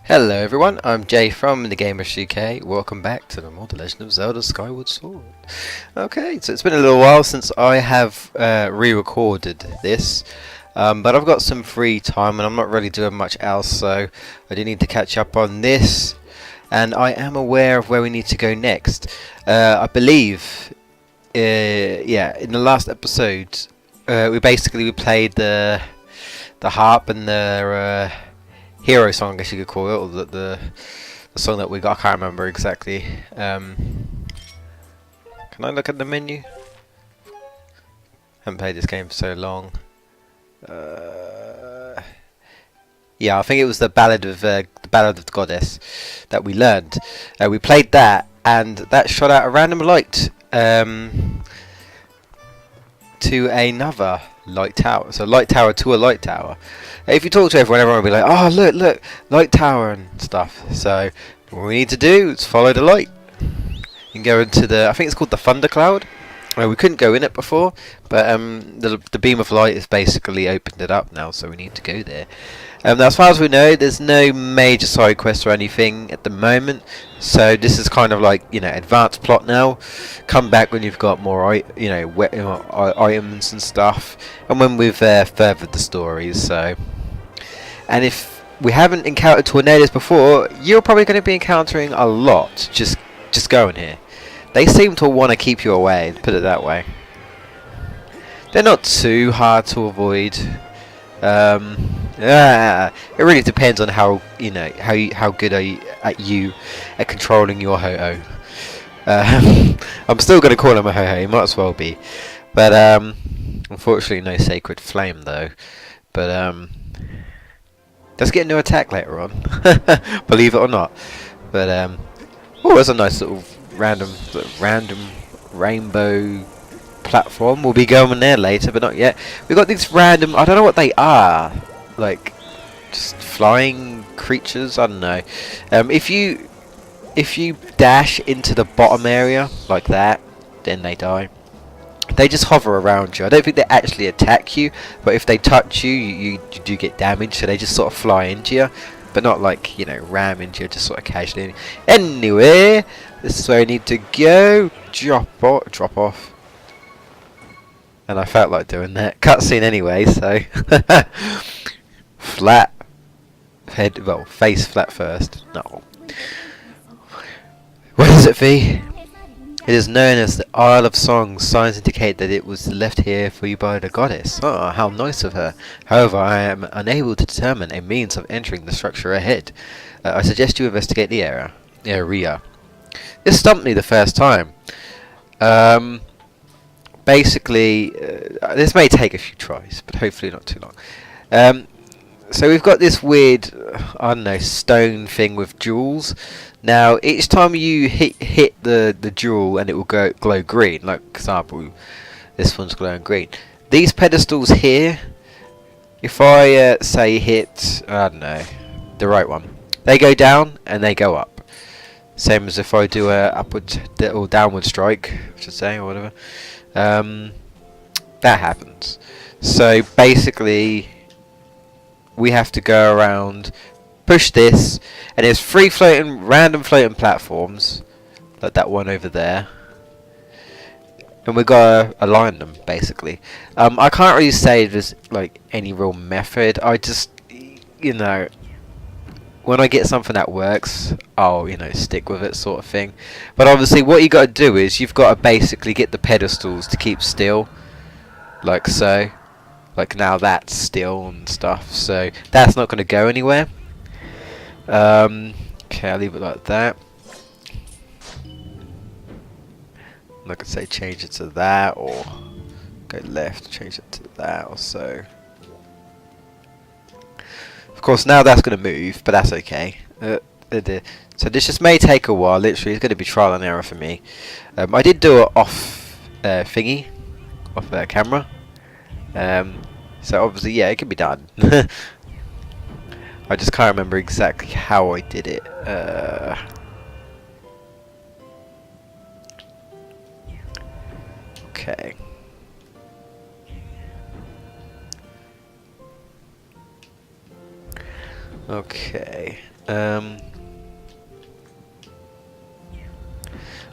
Hello everyone, I'm Jay from the GameBustersUK. Welcome back to the The Legend of Zelda Skyward Sword. Okay, so it's been a little while since I have re-recorded this, but I've got some free time and I'm not really doing much else, so I do need to catch up on this, and I am aware of where we need to go next. I believe, yeah, in the last episode, we played the harp and the hero song, I guess you could call it, or the song that we got. I can't remember exactly. Can I look at the menu? Haven't played this game for so long. Yeah, I think it was the Ballad of the Goddess that we learned. We played that, and that shot out a random light to another light tower. So light tower to a light tower. If you talk to everyone will be like, "Oh, look, light tower and stuff." So what we need to do is follow the light. You can go into I think it's called the Thundercloud. We couldn't go in it before, but the beam of light has basically opened it up now, so we need to go there. Now, as far as we know, there's no major side quests or anything at the moment, so this is kind of like, advanced plot now. Come back when you've got more, items and stuff, and when we've furthered the stories. So, and if we haven't encountered tornadoes before, you're probably going to be encountering a lot. Just going here. They seem to want to keep you away, put it that way. They're not too hard to avoid. It really depends on how good are you at controlling your ho-oh. I'm still going to call him a ho-ho, he might as well be. But unfortunately no sacred flame though. But does get a new attack later on, believe it or not. But oh, that's a nice little random rainbow platform. We'll be going there later, but not yet. We've got these random, I don't know what they are, like just flying creatures, I don't know. If you dash into the bottom area like that, then they die. They just hover around you. I don't think they actually attack you, but if they touch you, you do get damaged, so they just sort of fly into you, but not like, ram into you, just sort of casually. Anyway, this is where I need to go. Drop off. And I felt like doing that. Cutscene anyway, so flat head, well, face flat first. No. What is it, V? It is known as the Isle of Songs. Signs indicate that it was left here for you by the goddess. Oh, how nice of her. However, I am unable to determine a means of entering the structure ahead. I suggest you investigate the area. This stumped me the first time. Basically, this may take a few tries, but hopefully not too long. So we've got this weird, I don't know, stone thing with jewels. Now, each time you hit the jewel, and it will glow green. Like, for example, this one's glowing green. These pedestals here, if I say hit, I don't know, the right one, they go down and they go up. Same as if I do a upward or downward strike, I should say, or whatever. That happens. So basically, we have to go around, push this, and there's 3 random floating platforms, like that one over there, and we've got to align them basically. I can't really say there's like any real method. I just, when I get something that works, I'll stick with it, sort of thing. But obviously what you got to do is you've got to basically get the pedestals to keep still, like so. Like now that's still and stuff, so that's not going to go anywhere. Okay, I'll leave it like that. Like I say, change it to that, or go left, change it to that, or so. Of course, now that's going to move, but that's okay. So this just may take a while. Literally, it's going to be trial and error for me. I did do it off thingy, off camera. So obviously, yeah, it can be done. I just can't remember exactly how I did it. Okay. Okay. I'm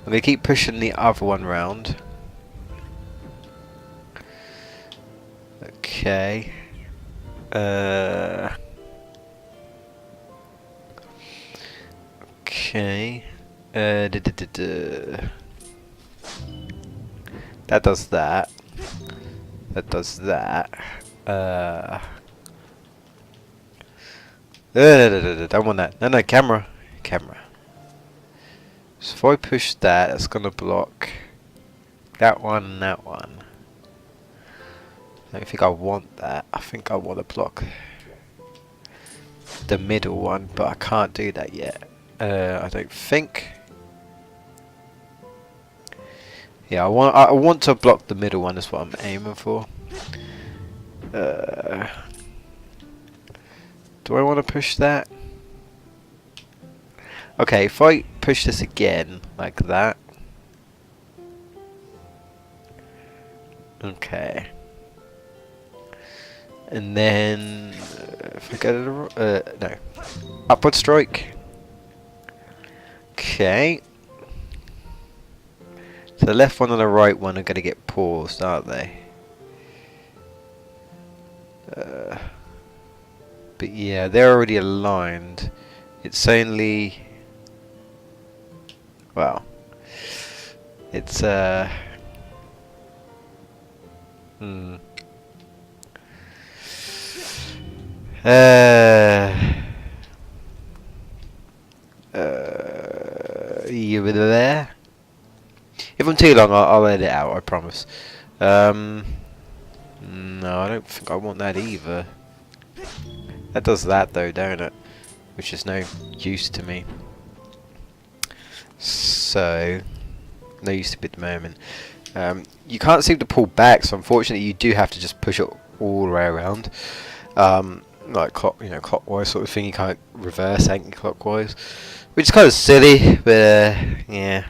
going to keep pushing the other one round. Okay. Okay. That does that. That does that. Don't want that. No, camera. Camera. So if I push that, it's gonna block that one and that one. I don't think I want that. I think I want to block the middle one, but I can't do that yet. I don't think. Yeah, I want to block the middle one. Is what I'm aiming for. Do I want to push that? Okay, if I push this again like that. Okay. And then if I go to the no, upward strike. Okay. So the left one and the right one are going to get paused, aren't they? But yeah, they're already aligned. It's only, well, it's you were there. If I'm too long, I'll edit it out. I promise. No, I don't think I want that either. That does that though, don't it? Which is no use to me. So, no use to me at the moment. You can't seem to pull back, so unfortunately you do have to just push it all the way around. Like clockwise sort of thing. You can't reverse anti-clockwise, which is kind of silly, but yeah.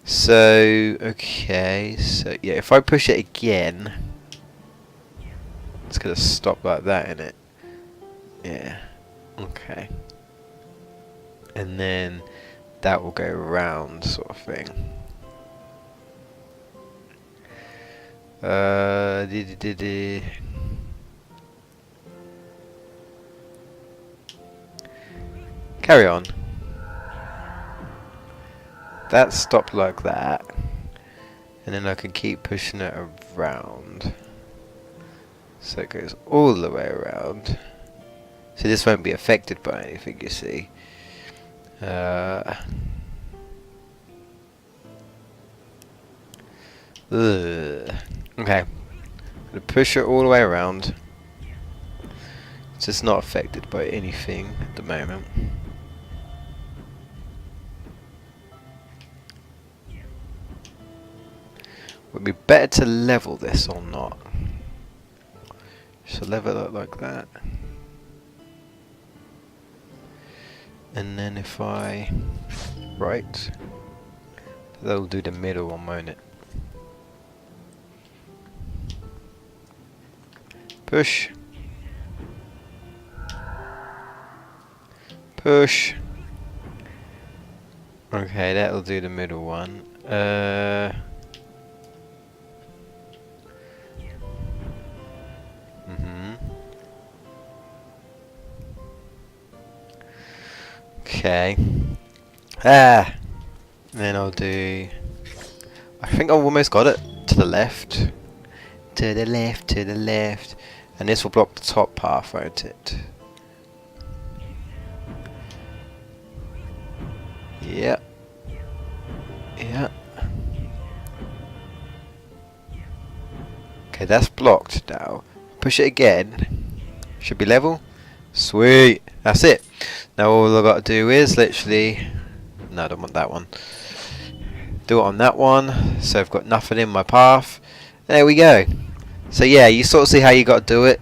So okay, so yeah, if I push it again, it's gonna stop like that, innit? Yeah. Okay. And then that will go round, sort of thing. Carry on. That stopped like that, and then I can keep pushing it around, so it goes all the way around. So this won't be affected by anything, you see. Okay, I'm gonna push it all the way around. It's just not affected by anything at the moment. Would be better to level this or not. So level it like that. And then if I right, that'll do the middle one, won't it? Push. Push. Okay, that'll do the middle one. Okay. And then I'll do, I think I've almost got it. To the left. To the left, to the left. And this will block the top path, won't it? Yep. Yeah. Okay, that's blocked now. Push it again. Should be level. Sweet. That's it. Now all I've got to do is literally, no, I don't want that one. Do it on that one. So I've got nothing in my path. There we go. So yeah, you sort of see how you got to do it.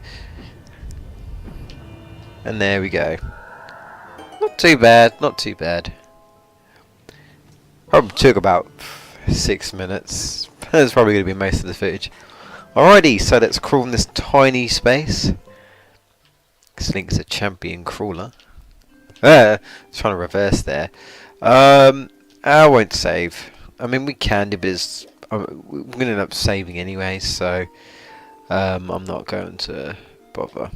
And there we go. Not too bad, not too bad. Probably took about 6 minutes. That's probably going to be most of the footage. Alrighty, so let's crawl in this tiny space. This Link's a champion crawler. Trying to reverse there. I won't save. I mean, we can do, but we're going to end up saving anyway, so I'm not going to bother.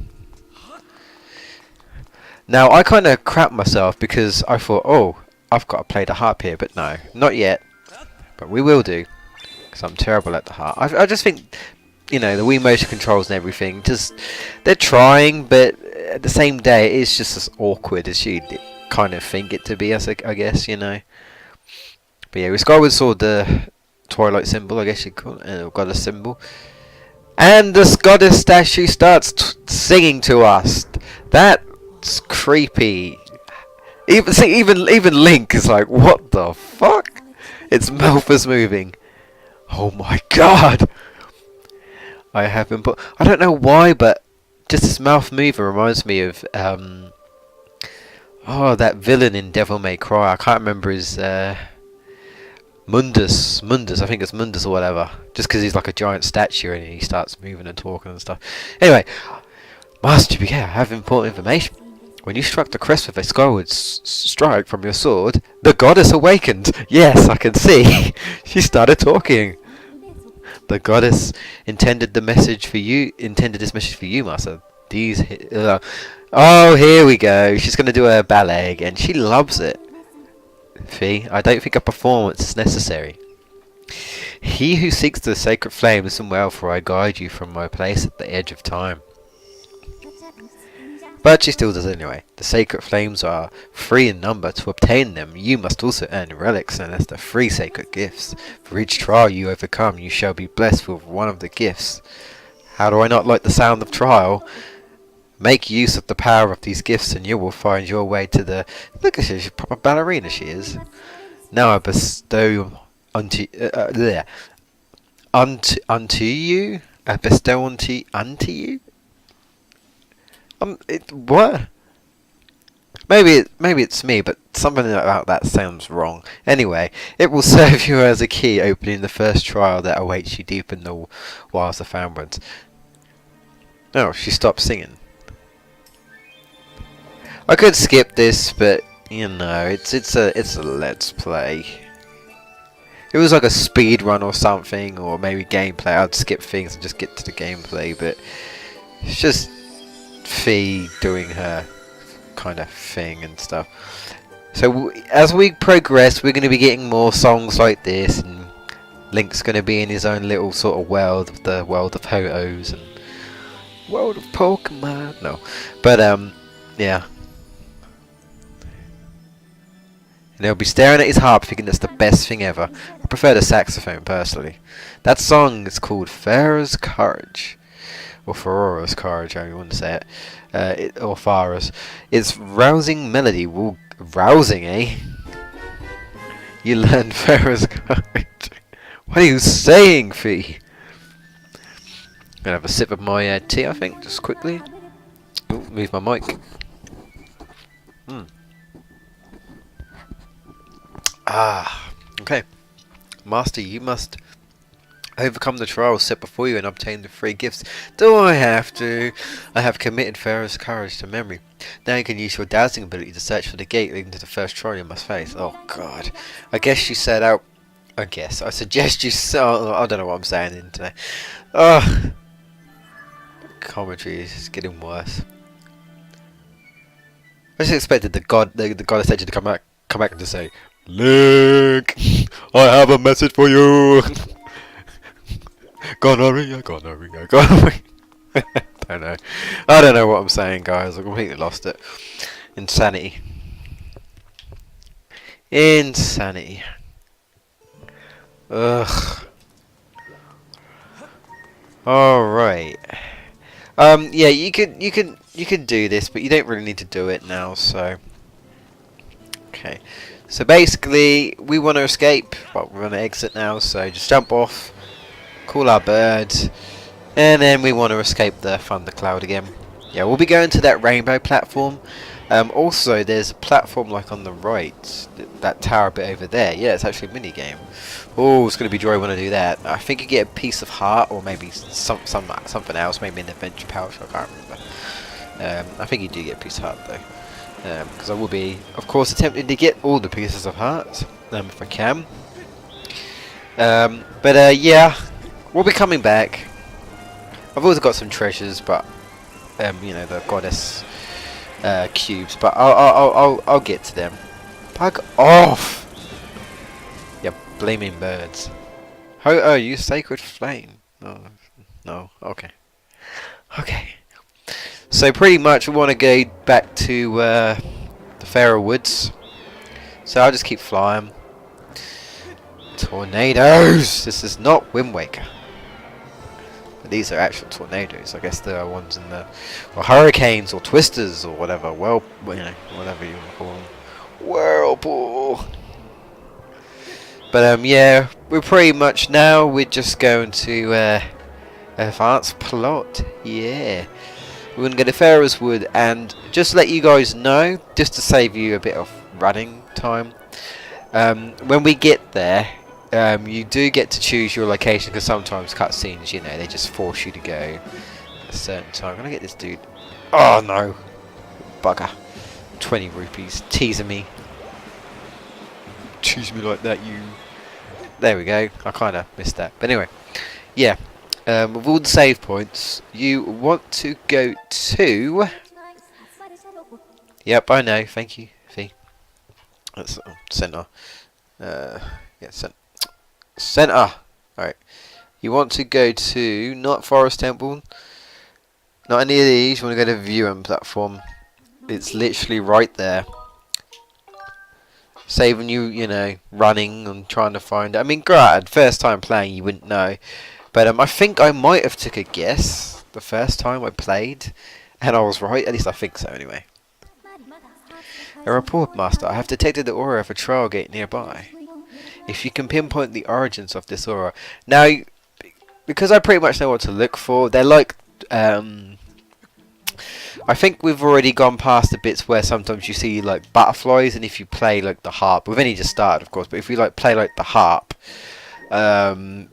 Now, I kind of crapped myself because I thought, oh, I've got to play the harp here, but no, not yet. But we will do, because I'm terrible at the harp. I just think, you know, the Wii motion controls and everything, they're trying, but at the same day, it is just as awkward as you'd kind of think it to be, I guess, you know. But yeah, we Skyward Sword the Twilight symbol, I guess you'd call it, goddess symbol. And the goddess statue starts singing to us. That's creepy. Even Link is like, what the fuck? Its mouth is moving. Oh my god! I have been put. I don't know why, but just this mouth moving reminds me of that villain in Devil May Cry. I can't remember his Mundus. I think it's Mundus or whatever. Just because he's like a giant statue and he starts moving and talking and stuff. Anyway, Master BK, I have important information. When you struck the crest with a skyward strike from your sword, the goddess awakened. Yes, I can see. She started talking. The goddess intended this message for you, Master. Oh, here we go. She's going to do her ballet again. She loves it. Fee, I don't think a performance is necessary. He who seeks the sacred flame, listen well, for I guide you from my place at the edge of time. But she still does it anyway. The sacred flames are 3 in number. To obtain them, you must also earn relics known as the 3 sacred gifts. For each trial you overcome, you shall be blessed with one of the gifts. How do I not like the sound of trial? Make use of the power of these gifts and you will find your way to the... Look at her, she's a proper ballerina, she is. Now I bestow unto you? I bestow unto you? What? Maybe it's me, but something about that sounds wrong. Anyway, it will serve you as a key opening the first trial that awaits you deep in the wilds of Foundlands. Oh, she stopped singing. I could skip this, but you know, it's a let's play. If it was like a speed run or something, or maybe gameplay, I'd skip things and just get to the gameplay. But it's just Fee doing her kind of thing and stuff. So as we progress, we're going to be getting more songs like this, and Link's going to be in his own little sort of world, the world of photos and world of Pokemon. No, but yeah. And he'll be staring at his harp thinking that's the best thing ever. I prefer the saxophone personally. That song is called Farah's Courage. Or Farora's Courage, how you want to say it. Or Farah's. Its rousing melody will... Rousing, eh? You learned Farah's Courage. What are you saying, Fee? I'm gonna have a sip of my tea, I think, just quickly. Ooh, move my mic. Okay. Master, you must overcome the trials set before you and obtain the 3 gifts. Do I have to? I have committed Farah's Courage to memory. Now you can use your dowsing ability to search for the gate leading to the first trial you must face. Oh god. I suggest you I don't know what I'm saying in today. Ugh. Commentary is getting worse. I just expected the goddess to come back and to say, Link, I have a message for you. Gonorrhea. I don't know what I'm saying, guys. I completely lost it. Insanity. Ugh. All right. Yeah, you can do this, but you don't really need to do it now. So, okay. So basically, we want to escape. Well, we're going to exit now. So just jump off, call our bird, and then we want to escape the thundercloud again. Yeah, we'll be going to that rainbow platform. Also, there's a platform like on the right, that tower bit over there. Yeah, it's actually a mini game. Oh, it's going to be joy when I do that. I think you get a piece of heart, or maybe something else, maybe an adventure pouch. I can't remember. I think you do get a piece of heart though. because I will be, of course, attempting to get all the pieces of heart if I can. But yeah, we'll be coming back. I've also got some treasures, but you know, the goddess cubes. But I'll get to them. Bug off! You blaming birds. How are you, sacred flame? No, no. Okay, okay. So pretty much we want to go back to the Pharaoh Woods. So I'll just keep flying. Tornadoes! This is not Wind Waker. But these are actual tornadoes. I guess there are ones in the... or hurricanes or twisters or whatever. Well, you know, whatever you want to call them. Whirlpool! But yeah, we're pretty much now, we're just going to advance plot. Yeah. We're going to go to Pharaoh's Wood, and just to let you guys know, just to save you a bit of running time, when we get there, you do get to choose your location, because sometimes cutscenes, you know, they just force you to go at a certain time. Can I get this dude? Oh no! Bugger. 20 rupees. Teasing me. Tease me like that, you... There we go. I kind of missed that. But anyway, yeah. With all the save points, you want to go to... Yep, I know. Thank you, Fee. That's center. Yeah, center. Alright. You want to go to... not Forest Temple. Not any of these. You want to go to Viewing Platform. It's literally right there. Saving you, you know, running and trying to find it. I mean, granted, first time playing, you wouldn't know. But I think I might have took a guess the first time I played, and I was right. At least I think so, anyway. A report, Master. I have detected the aura of a trial gate nearby. If you can pinpoint the origins of this aura. Now, because I pretty much know what to look for, they're like... I think we've already gone past the bits where sometimes you see like butterflies, and if you play like the harp, we've only just started, of course, but if you like play like the harp, then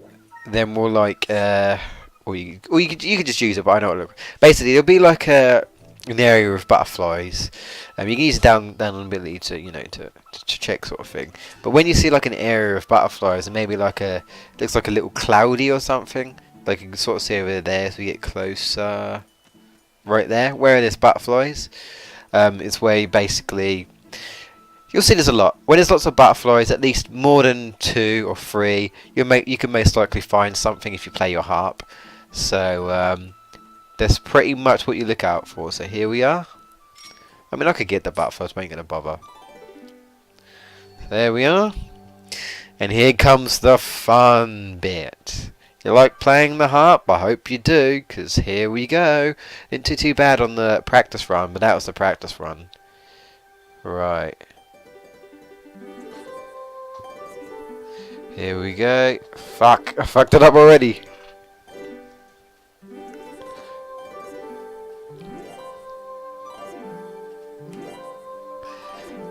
we'll like, or you could just use it, but I know what it looks. Basically, it'll be like an area of butterflies. You can use down ability to, you know, to check sort of thing. But when you see like an area of butterflies, and maybe like looks like a little cloudy or something, like you can sort of see over there as we get closer. Right there, where there's butterflies, it's where you basically, you'll see there's a lot. When there's lots of butterflies, at least more than 2 or 3, you can most likely find something if you play your harp. So that's pretty much what you look out for. So here we are. I mean, I could get the butterflies, but I ain't gonna bother. There we are, and here comes the fun bit. You like playing the harp? I hope you do, because here we go. Didn't do too bad on the practice run, but that was the practice run. Right. Here we go. Fuck, I fucked it up already.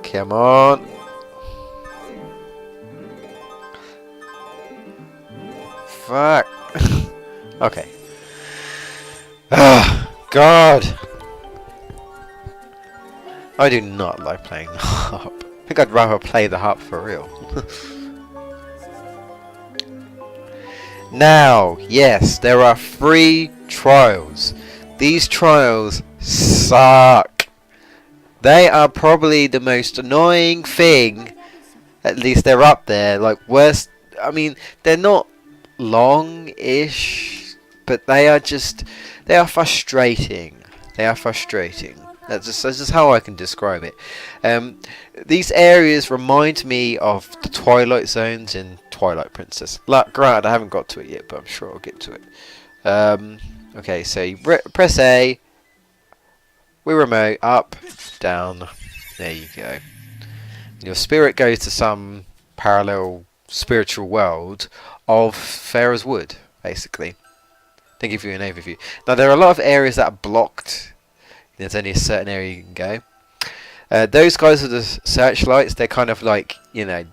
Come on. Fuck. Okay. Ah, God. I do not like playing the harp. I think I'd rather play the harp for real. Now, yes, there are 3 trials. These trials suck. They are probably the most annoying thing. At least they're up there. Like, worst. I mean, they're not long-ish, but they are frustrating. They are frustrating. That's just how I can describe it. These areas remind me of the Twilight Zones in Twilight Princess. Granted, I haven't got to it yet, but I'm sure I'll get to it. Okay, so you press A. We remote, up, down. There you go. Your spirit goes to some parallel spiritual world of Pharaoh's Wood, basically. To give you an overview. Now, there are a lot of areas that are blocked. There's only a certain area you can go. Those guys are the searchlights. They're kind of like, you know,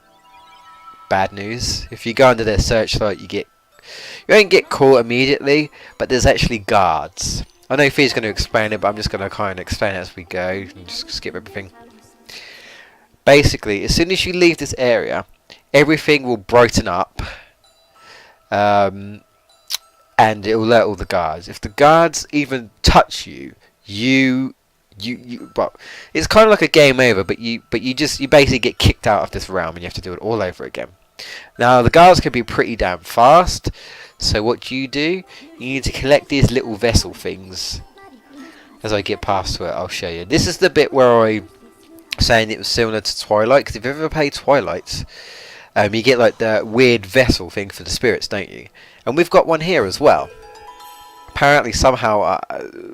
bad news. If you go under their searchlight, you won't get caught immediately, but there's actually guards. I know Fee's going to explain it, but I'm just going to kind of explain it as we go and just skip everything. Basically, as soon as you leave this area, everything will brighten up, and it will alert all the guards. If the guards even touch you, well, it's kind of like a game over, but you basically get kicked out of this realm and you have to do it all over again. Now the guards can be pretty damn fast, so what you need to collect these little vessel things. As I get past to it, I'll show you. This is the bit where I saying it was similar to Twilight, because if you've ever played Twilight, you get like the weird vessel thing for the spirits, don't you? And we've got one here as well. Apparently somehow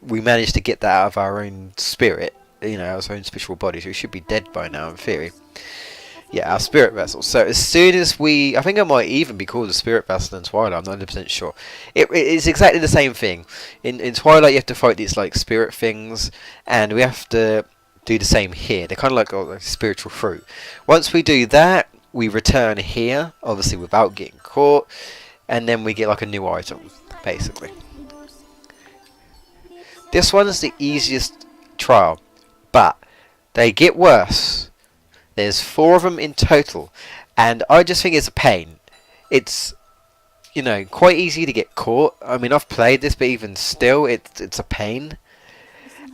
we managed to get that out of our own spirit, you know, our own spiritual body, so we should be dead by now in theory. Yeah, our spirit vessel. So as soon as I think it might even be called a spirit vessel in Twilight, I'm not 100% sure. It's exactly the same thing. In Twilight you have to fight these like spirit things, and we have to do the same here. They're kind of like a spiritual fruit. Once we do that, we return here, obviously without getting caught, and then we get like a new item, basically. This one is the easiest trial, but they get worse. There's 4 of them in total, and I just think it's a pain. It's, you know, quite easy to get caught. I mean, I've played this, but even still, it's a pain.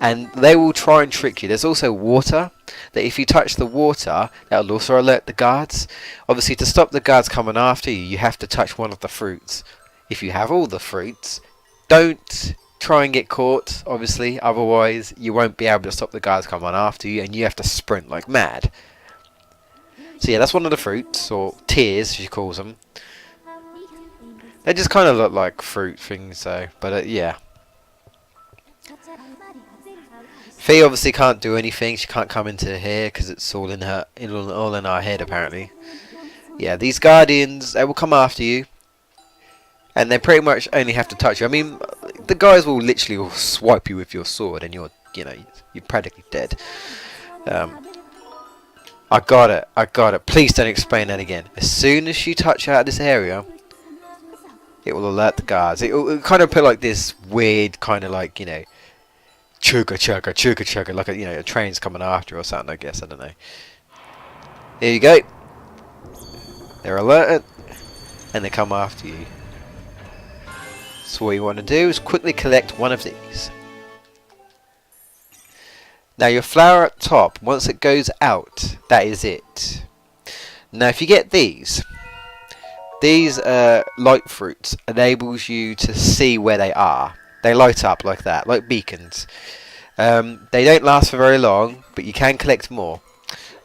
And they will try and trick you. There's also water, that if you touch the water, that will also alert the guards. Obviously, to stop the guards coming after you, you have to touch one of the fruits. If you have all the fruits, don't try and get caught, obviously, otherwise you won't be able to stop the guards coming after you, and you have to sprint like mad. So yeah, that's one of the fruits, or tears, she calls them. They just kind of look like fruit things, though, but yeah. Fee obviously can't do anything. She can't come into here because it's all in our head, apparently. Yeah, these guardians, they will come after you, and they pretty much only have to touch you. I mean, the guys will literally swipe you with your sword, and you're practically dead. I got it. Please don't explain that again. As soon as you touch out of this area, it will alert the guards. It will kind of put like this weird kind of like, you know, chugga chugga chugga chugga, like a train's coming after or something, I guess. I don't know. Here you go. They're alerted, and they come after you. So what you want to do is quickly collect one of these. Now your flower at top, once it goes out, that is it. Now if you get these light fruits enables you to see where they are. They light up like that, like beacons. They don't last for very long, but you can collect more.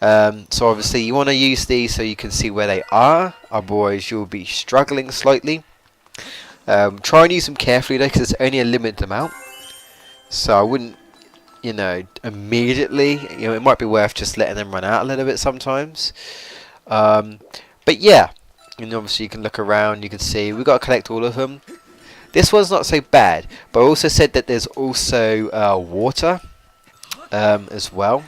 So obviously you want to use these so you can see where they are, otherwise you'll be struggling slightly. Try and use them carefully though, because it's only a limited amount. So I wouldn't, immediately, it might be worth just letting them run out a little bit sometimes. But yeah, and obviously you can look around, you can see we've got to collect all of them. This one's not so bad, but I also said that there's also water as well.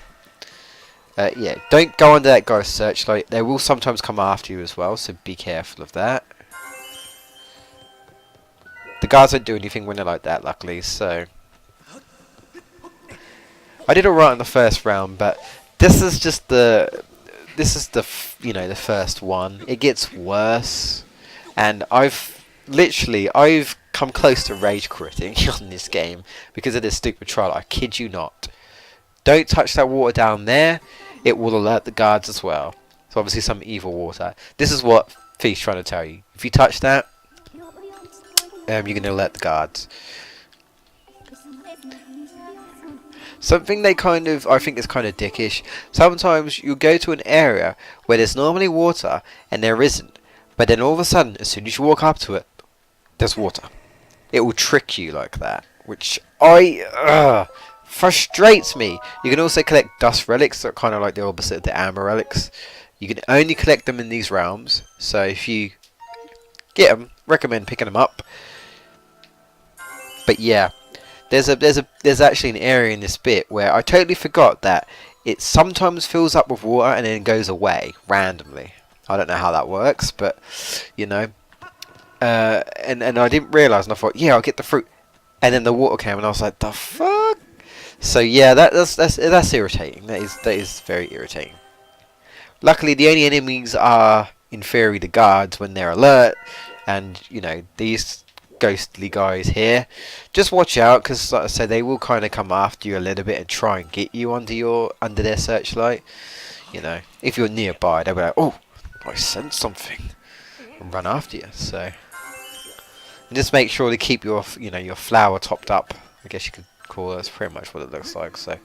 Yeah, don't go under that guy's searchlight. They will sometimes come after you as well, so be careful of that. The guards don't do anything when they're like that, luckily, so... I did alright in the first round, but this is just the... This is the first one. It gets worse, and I've come close to rage quitting on this game because of this stupid trial. I kid you not. Don't touch that water down there. It will alert the guards as well. So obviously some evil water. This is what Thief's trying to tell you. If you touch that, you're going to alert the guards. Something I think is kind of dickish. Sometimes you go to an area where there's normally water and there isn't. But then all of a sudden, as soon as you walk up to it, there's water. It will trick you like that, which frustrates me. You can also collect dust relics, that are kind of like the opposite of the amber relics. You can only collect them in these realms, so if you get them, recommend picking them up. But yeah, there's actually an area in this bit where I totally forgot that it sometimes fills up with water and then goes away randomly. I don't know how that works, but and I didn't realise, and I thought, yeah, I'll get the fruit. and then the water came, and I was like, the fuck. So yeah, that's irritating. That is very irritating. Luckily, the only enemies are, in theory, the guards when they're alert, and you know these ghostly guys here. Just watch out, because like I said, they will kind of come after you a little bit and try and get you under their searchlight. You know, if you're nearby, they'll be like, "Oh, I sense something," and run after you. So, and just make sure to keep your your flower topped up. I guess you could call it. That's pretty much what it looks like. So.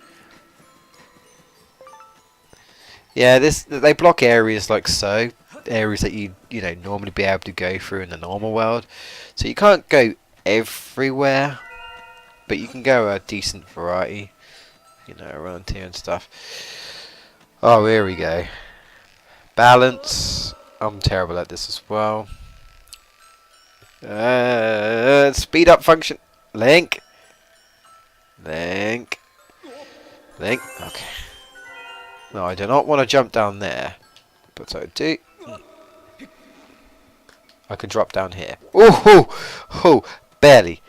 Yeah, they block areas like so, areas that you normally be able to go through in the normal world. So you can't go everywhere, but you can go a decent variety, around here and stuff. Oh, here we go. Balance. I'm terrible at this as well. Speed up function. Link. Okay. No, I do not want to jump down there, but I do. I can drop down here. Oh, barely.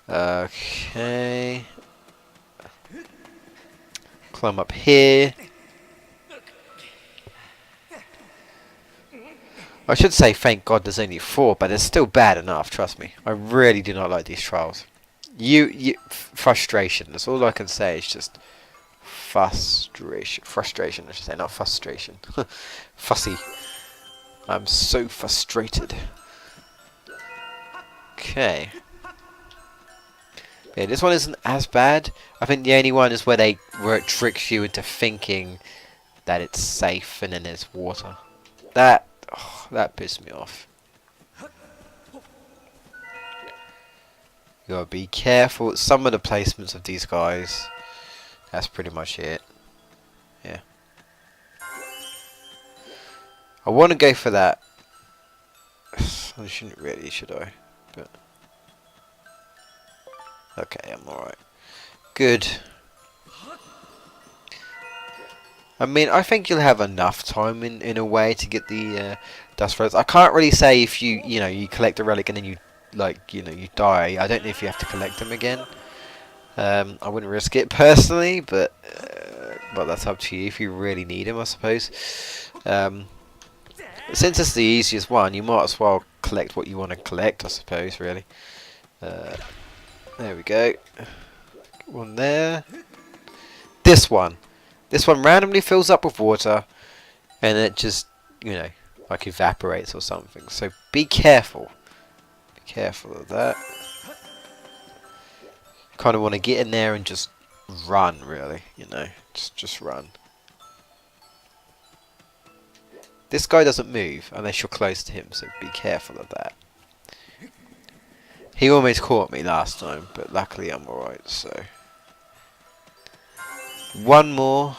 Okay. Climb up here. I should say thank God there's only 4, but it's still bad enough, trust me. I really do not like these trials. Frustration, that's all I can say, is just frustration, I should say, not frustration. Fussy. I'm so frustrated. Okay. Yeah, this one isn't as bad. I think the only one is where it tricks you into thinking that it's safe and then there's water. That pissed me off. You gotta be careful. Some of the placements of these guys. That's pretty much it. Yeah. I want to go for that. I shouldn't really, should I? But okay, I'm alright. Good. I mean, I think you'll have enough time in a way to get the dust relics. I can't really say if you collect a relic and then you die. I don't know if you have to collect them again. I wouldn't risk it personally, but that's up to you if you really need them, I suppose. Since it's the easiest one, you might as well collect what you want to collect, I suppose, really. There we go. One there. This one randomly fills up with water, and it just, like evaporates or something. So be careful. Be careful of that. Kind of want to get in there and just run, really, just run. This guy doesn't move unless you're close to him, so be careful of that. He almost caught me last time, but luckily I'm alright, so. One more.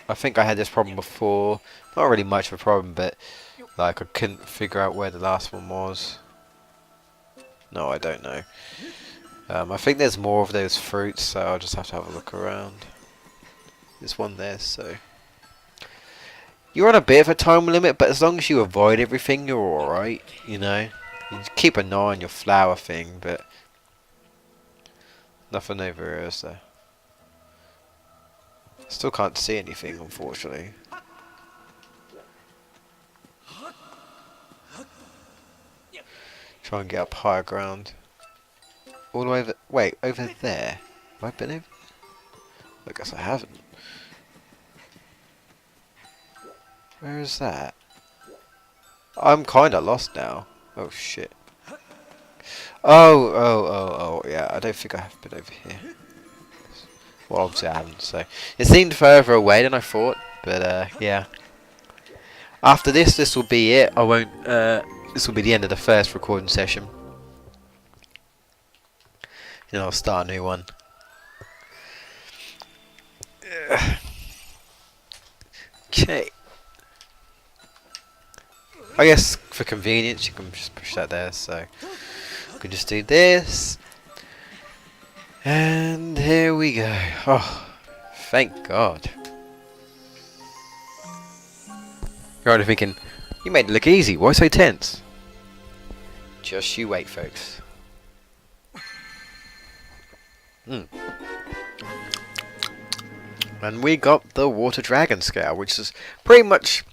I think I had this problem before. Not really much of a problem, but like I couldn't figure out where the last one was. No, I don't know. I think there's more of those fruits, so I'll just have to have a look around. There's one there, so. You're on a bit of a time limit, but as long as you avoid everything, you're alright, You keep an eye on your flower thing, but nothing over here, is there? Still can't see anything, unfortunately. Try and get up higher ground. All the way over... Wait, over there? Have I been over? I guess I haven't. Where is that? I'm kinda lost now. Oh shit. Oh, yeah, I don't think I have been over here. Well, obviously I haven't, so... It seemed further away than I thought, but yeah. After this will be it. I won't... this will be the end of the first recording session. I'll start a new one. Okay. I guess for convenience you can just push that there, so I can just do this. And here we go. Oh, thank God. You're already thinking, you made it look easy, why so tense? Just you wait, folks. And we got the Water Dragon scale, which is pretty much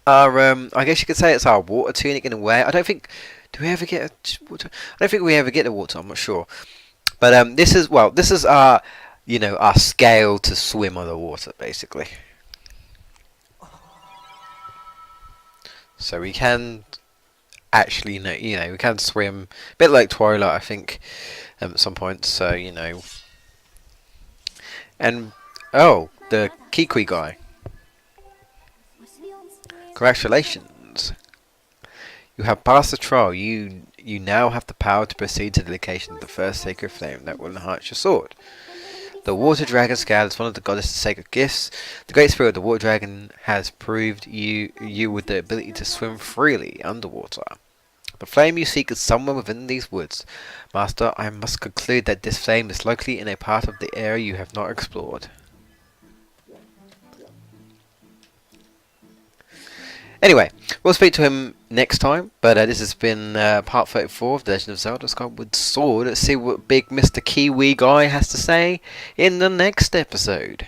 our, I guess you could say it's our water tunic in a way. I don't think, do we ever get a water? I don't think we ever get the water, I'm not sure. But this is our, our scale to swim on the water, basically. So we can actually, we can swim, a bit like Twilight, I think, at some point, so, And, oh, the Kikwi guy. Congratulations. You have passed the trial. You now have the power to proceed to the location of the first sacred flame that will enhance your sword. The Water Dragon scale is one of the goddess's sacred gifts. The great spirit of the Water Dragon has proved you with the ability to swim freely underwater. The flame you seek is somewhere within these woods. Master, I must conclude that this flame is likely in a part of the area you have not explored. Anyway, we'll speak to him next time, but this has been part 34 of The Legend of Zelda Skyward Sword. Let's see what big Mr. Kiwi guy has to say in the next episode.